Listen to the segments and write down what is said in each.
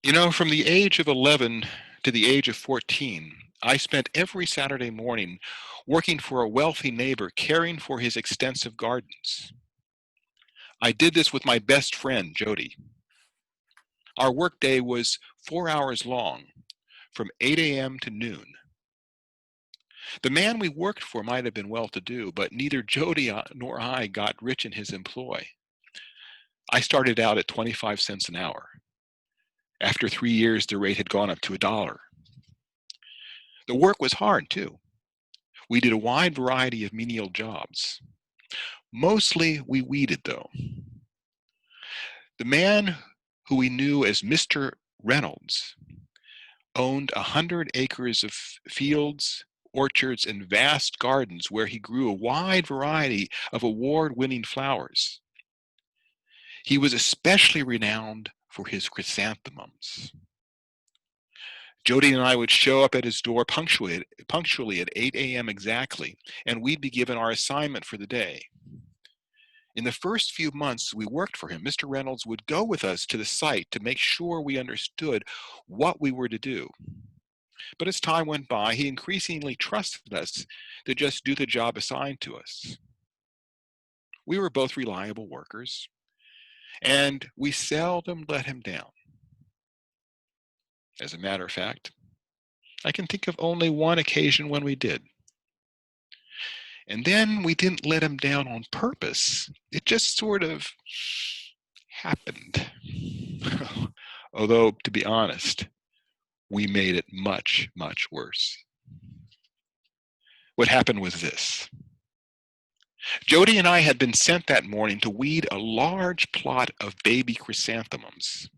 From the age of 11 to the age of 14, I spent every Saturday morning working for a wealthy neighbor caring for his extensive gardens. I did this with my best friend, Jody. Our workday was 4 hours long, from 8 a.m. to noon. The man we worked for might have been well to do, but neither Jody nor I got rich in his employ. I started out at 25 cents an hour. After 3 years, the rate had gone up to $1. The work was hard, too. We did a wide variety of menial jobs. Mostly we weeded, though. The man who we knew as Mr. Reynolds owned 100 acres of fields, orchards, and vast gardens where he grew a wide variety of award-winning flowers. He was especially renowned for his chrysanthemums. Jody and I would show up at his door punctually at 8 a.m. exactly, and we'd be given our assignment for the day. In the first few months we worked for him, Mr. Reynolds would go with us to the site to make sure we understood what we were to do. But as time went by, he increasingly trusted us to just do the job assigned to us. We were both reliable workers, and we seldom let him down. As a matter of fact, I can think of only one occasion when we did. And then we didn't let him down on purpose. It just sort of happened. Although, to be honest, we made it much, much worse. What happened was this. Jody and I had been sent that morning to weed a large plot of baby chrysanthemums.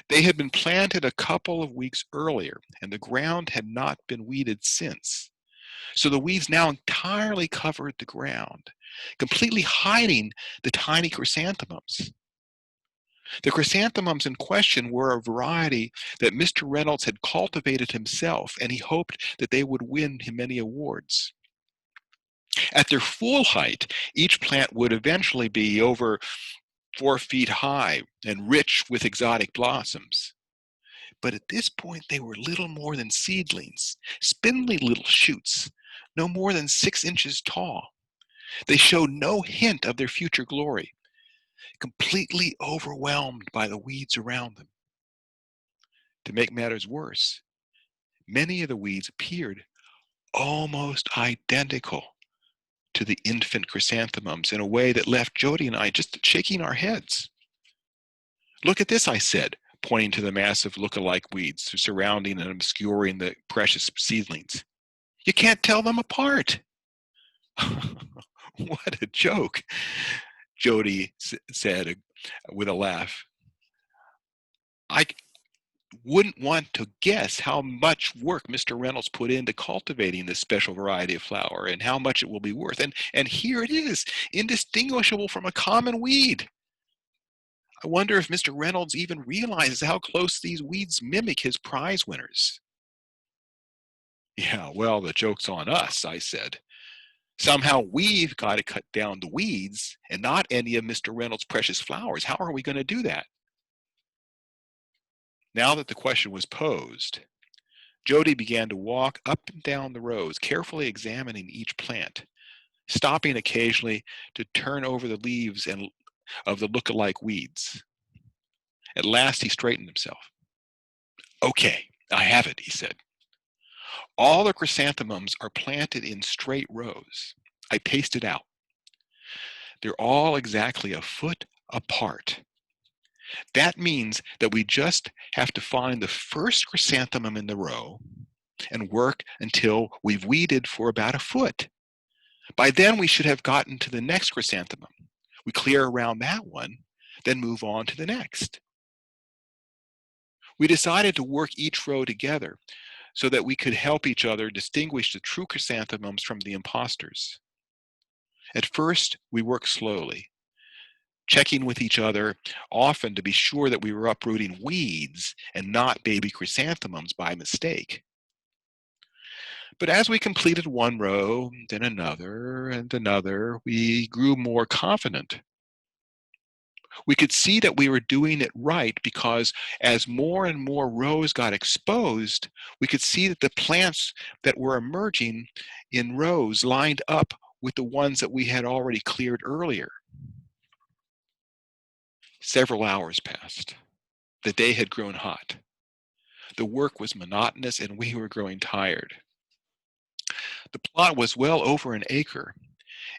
They had been planted a couple of weeks earlier, and the ground had not been weeded since. So the weeds now entirely covered the ground, completely hiding the tiny chrysanthemums. The chrysanthemums in question were a variety that Mr. Reynolds had cultivated himself, and he hoped that they would win him many awards. At their full height, each plant would eventually be over 4 feet high and rich with exotic blossoms. But at this point, they were little more than seedlings, spindly little shoots, no more than 6 inches tall. They showed no hint of their future glory, completely overwhelmed by the weeds around them. To make matters worse, many of the weeds appeared almost identical to the infant chrysanthemums in a way that left Jody and I just shaking our heads. "Look at this," I said, pointing to the massive look-alike weeds surrounding and obscuring the precious seedlings. "You can't tell them apart." "What a joke," Jody said with a laugh. "I wouldn't want to guess how much work Mr. Reynolds put into cultivating this special variety of flower and how much it will be worth. And here it is, indistinguishable from a common weed. I wonder if Mr. Reynolds even realizes how close these weeds mimic his prize winners." "Yeah, well, the joke's on us," I said. "Somehow we've got to cut down the weeds and not any of Mr. Reynolds' precious flowers. How are we going to do that?" Now that the question was posed, Jody began to walk up and down the rows, carefully examining each plant, stopping occasionally to turn over the leaves of the look-alike weeds. At last he straightened himself. "Okay, I have it," he said. "All the chrysanthemums are planted in straight rows. I paced it out. They're all exactly a foot apart. That means that we just have to find the first chrysanthemum in the row and work until we've weeded for about a foot. By then we should have gotten to the next chrysanthemum. We clear around that one, then move on to the next." We decided to work each row together so that we could help each other distinguish the true chrysanthemums from the imposters. At first, we worked slowly, checking with each other often to be sure that we were uprooting weeds and not baby chrysanthemums by mistake. But as we completed one row, then another and another, we grew more confident. We could see that we were doing it right because as more and more rows got exposed, we could see that the plants that were emerging in rows lined up with the ones that we had already cleared earlier. Several hours passed. The day had grown hot. The work was monotonous and we were growing tired. The plot was well over an acre,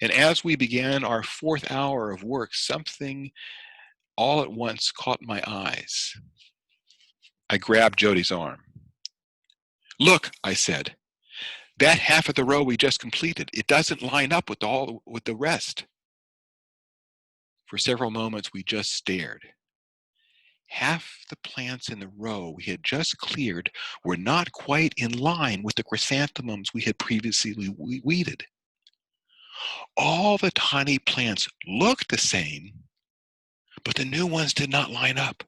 and as we began our fourth hour of work, something all at once caught my eyes. I grabbed Jody's arm. "Look," I said, "that half of the row we just completed, it doesn't line up with the rest." For several moments we just stared. Half the plants in the row we had just cleared were not quite in line with the chrysanthemums we had previously weeded. All the tiny plants looked the same, but the new ones did not line up.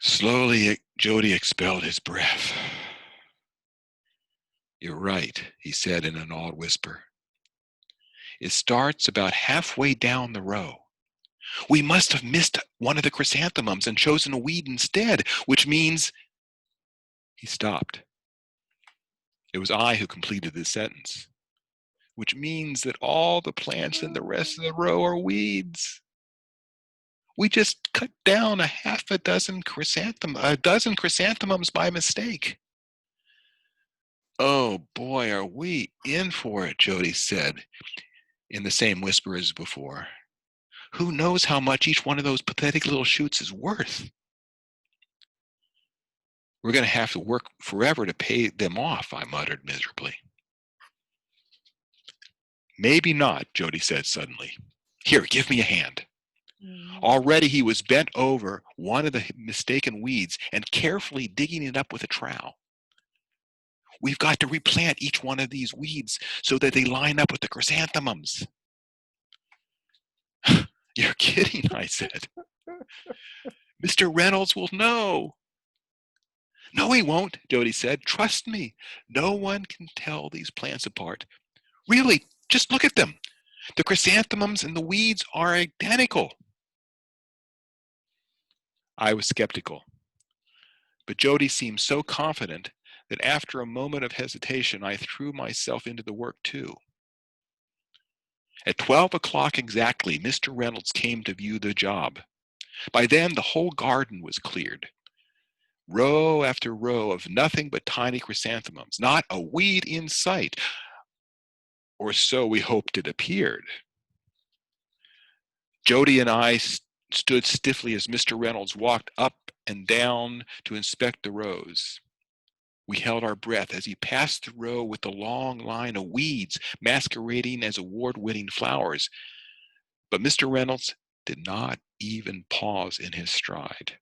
Slowly, Jody expelled his breath. "You're right," he said in an awed whisper. "It starts about halfway down the row. We must have missed one of the chrysanthemums and chosen a weed instead, which means—" He stopped. It was I who completed this sentence. "Which means that all the plants in the rest of the row are weeds. We just cut down a dozen chrysanthemums by mistake." "Oh boy, are we in for it," Jody said in the same whisper as before. "Who knows how much each one of those pathetic little shoots is worth? We're going to have to work forever to pay them off," I muttered miserably. "Maybe not," Jody said suddenly. "Here, give me a hand." Already he was bent over one of the mistaken weeds and carefully digging it up with a trowel. "We've got to replant each one of these weeds so that they line up with the chrysanthemums." "You're kidding," I said. "Mr. Reynolds will know." "No, he won't," Jody said. "Trust me. No one can tell these plants apart. Really, just look at them. The chrysanthemums and the weeds are identical." I was skeptical, but Jody seemed so confident that after a moment of hesitation, I threw myself into the work too. At 12 o'clock exactly, Mr. Reynolds came to view the job. By then, the whole garden was cleared. Row after row of nothing but tiny chrysanthemums, not a weed in sight, or so we hoped it appeared. Jody and I stood stiffly as Mr. Reynolds walked up and down to inspect the rows. We held our breath as he passed the row with the long line of weeds masquerading as award-winning flowers. But Mr. Reynolds did not even pause in his stride.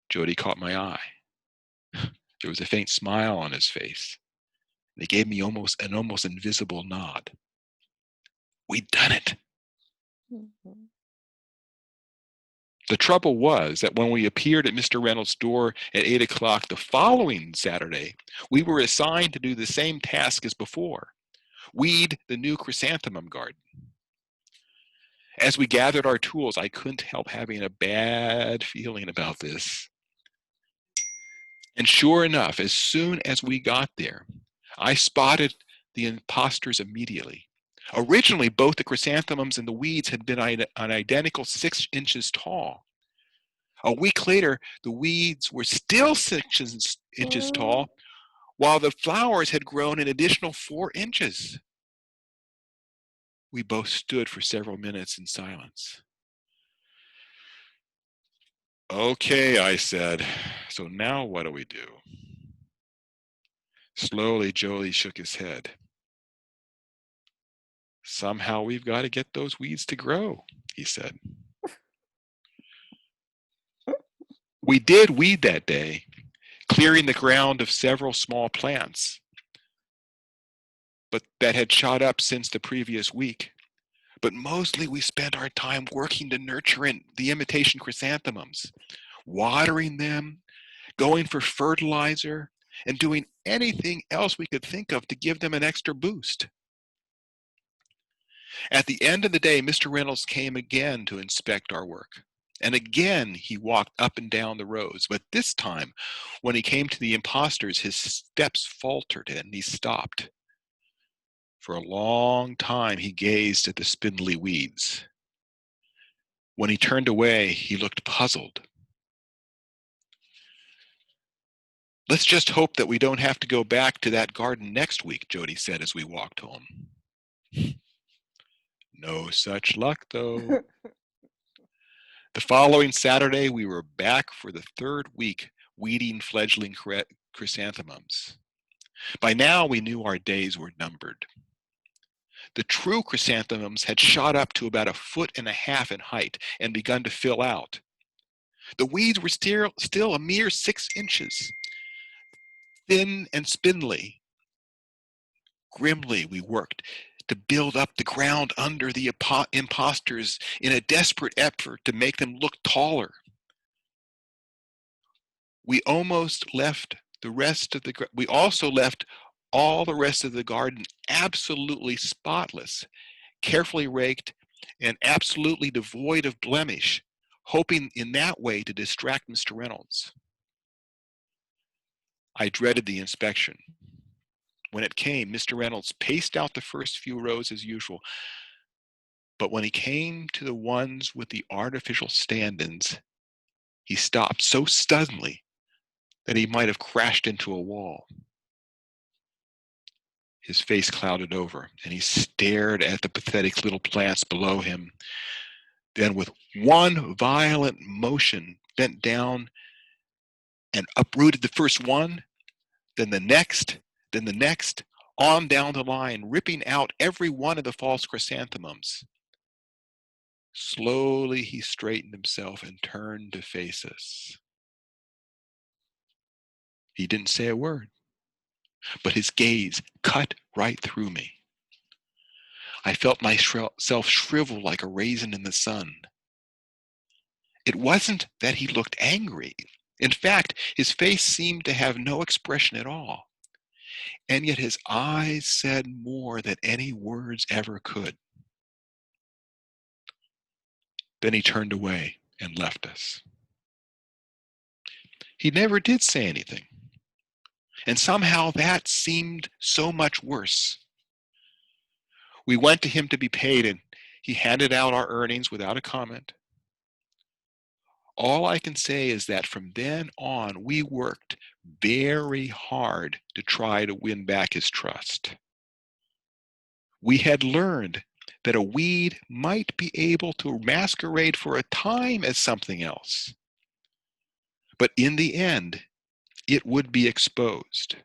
Jody caught my eye. There was a faint smile on his face. He gave me an almost invisible nod. "We'd done it." The trouble was that when we appeared at Mr. Reynolds' door at 8 o'clock the following Saturday, we were assigned to do the same task as before: weed the new chrysanthemum garden. As we gathered our tools, I couldn't help having a bad feeling about this. And sure enough, as soon as we got there, I spotted the imposters immediately. Originally, both the chrysanthemums and the weeds had been an identical 6 inches tall. A week later, the weeds were still 6 inches tall, while the flowers had grown an additional 4 inches. We both stood for several minutes in silence. "Okay," I said, "so now what do we do?" Slowly, Jolie shook his head. "Somehow we've got to get those weeds to grow," he said. We did weed that day, clearing the ground of several small plants, but that had shot up since the previous week. But mostly we spent our time working to nurture the imitation chrysanthemums, watering them, going for fertilizer, and doing anything else we could think of to give them an extra boost. At the end of the day, Mr. Reynolds came again to inspect our work. And again, he walked up and down the rows. But this time, when he came to the impostors, his steps faltered and he stopped. For a long time, he gazed at the spindly weeds. When he turned away, he looked puzzled. "Let's just hope that we don't have to go back to that garden next week," Jody said as we walked home. No such luck, though. The following Saturday, we were back for the third week weeding fledgling chrysanthemums. By now, we knew our days were numbered. The true chrysanthemums had shot up to about 1.5 feet in height and begun to fill out. The weeds were still a mere 6 inches, thin and spindly. Grimly, we worked to build up the ground under the impostors in a desperate effort to make them look taller. We also left all the rest of the garden absolutely spotless, carefully raked, and absolutely devoid of blemish, hoping in that way to distract Mr. Reynolds. I dreaded the inspection. When it came, Mr. Reynolds paced out the first few rows as usual, but when he came to the ones with the artificial stand-ins, he stopped so suddenly that he might have crashed into a wall. His face clouded over, and he stared at the pathetic little plants below him. Then, with one violent motion, bent down and uprooted the first one, then the next, on down the line, ripping out every one of the false chrysanthemums. Slowly, he straightened himself and turned to face us. He didn't say a word, but his gaze cut right through me. I felt myself shrivel like a raisin in the sun. It wasn't that he looked angry. In fact, his face seemed to have no expression at all. And yet his eyes said more than any words ever could. Then he turned away and left us. He never did say anything. And somehow that seemed so much worse. We went to him to be paid, and he handed out our earnings without a comment. All I can say is that from then on, we worked very hard to try to win back his trust. We had learned that a weed might be able to masquerade for a time as something else, but in the end, it would be exposed.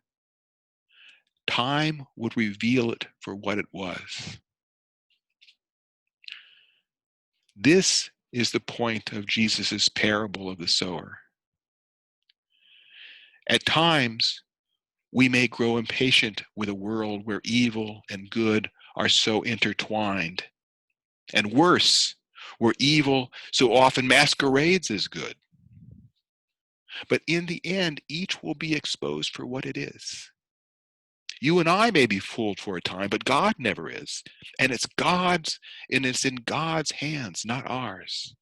Time would reveal it for what it was. This is the point of Jesus' parable of the sower. At times, we may grow impatient with a world where evil and good are so intertwined, and worse, where evil so often masquerades as good. But in the end, each will be exposed for what it is. You and I may be fooled for a time, but God never is. And it's in God's hands, not ours.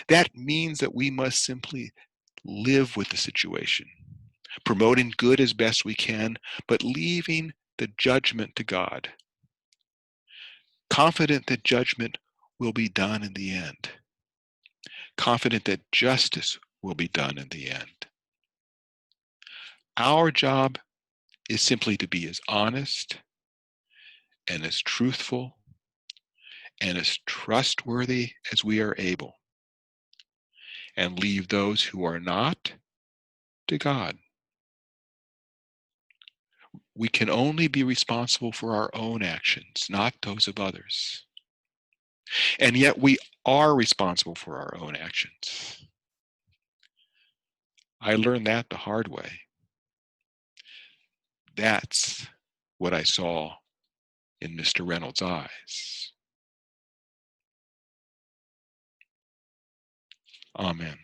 That means that we must simply live with the situation, promoting good as best we can, but leaving the judgment to God. Confident that judgment will be done in the end. Confident that justice will be done in the end. Our job is simply to be as honest and as truthful and as trustworthy as we are able, and leave those who are not to God. We can only be responsible for our own actions, not those of others. And yet we are responsible for our own actions. I learned that the hard way. That's what I saw in Mr. Reynolds' eyes. Amen.